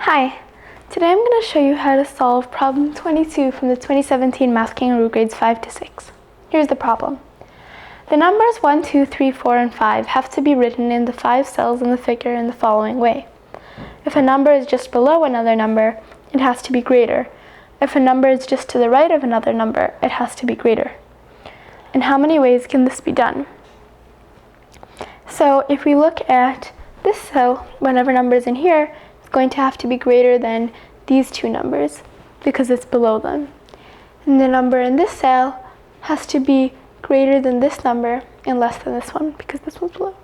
Hi, today I'm going to show you how to solve problem 22 from the 2017 Math Kangaroo grades 5 to 6. Here's the problem. The numbers 1, 2, 3, 4, and 5 have to be written in the 5 cells in the figure in the following way. If a number is just below another number, it has to be greater. If a number is just to the right of another number, it has to be greater. In how many ways can this be done? So if we look at this cell, whatever number is in here, going to have to be greater than these two numbers because it's below them. And the number in this cell has to be greater than this number and less than this one because this one's below.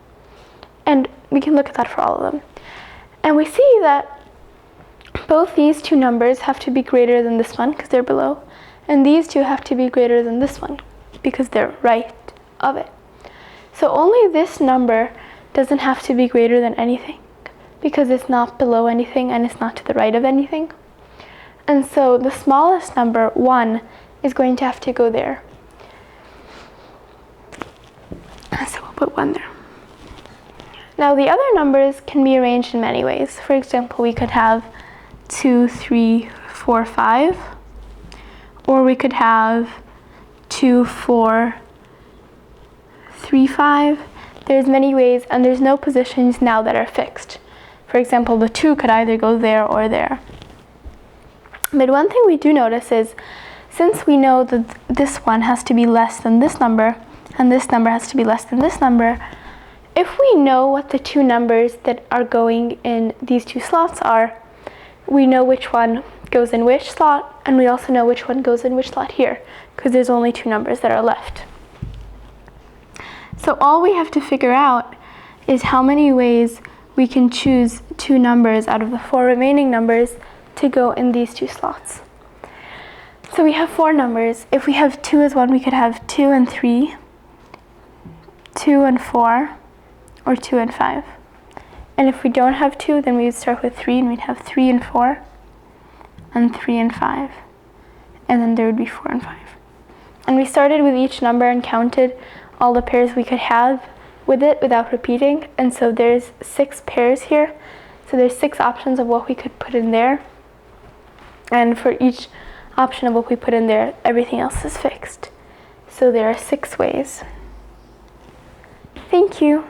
And we can look at that for all of them. And we see that both these two numbers have to be greater than this one because they're below, and these two have to be greater than this one because they're right of it. So only this number doesn't have to be greater than anything, because it's not below anything and it's not to the right of anything. And so the smallest number, 1, is going to have to go there. So we'll put 1 there. Now the other numbers can be arranged in many ways. For example, we could have 2, 3, 4, 5. Or we could have 2, 4, 3, 5. There's many ways, and there's no positions now that are fixed. For example, the 2 could either go there or there. But one thing we do notice is, since we know that this one has to be less than this number, and this number has to be less than this number, if we know what the two numbers that are going in these two slots are, we know which one goes in which slot, and we also know which one goes in which slot here, because there's only two numbers that are left. So all we have to figure out is how many ways we can choose two numbers out of the 4 remaining numbers to go in these two slots. So we have 4 numbers. If we have 2 as 1, we could have 2 and 3, 2 and 4, or 2 and 5. And if we don't have 2, then we would start with 3, and we'd have 3 and 4, and 3 and 5. And then there would be 4 and 5. And we started with each number and counted all the pairs we could have with it without repeating, and so there's 6 pairs here. So there's 6 options of what we could put in there, and for each option of what we put in there, everything else is fixed. So there are 6 ways. Thank you.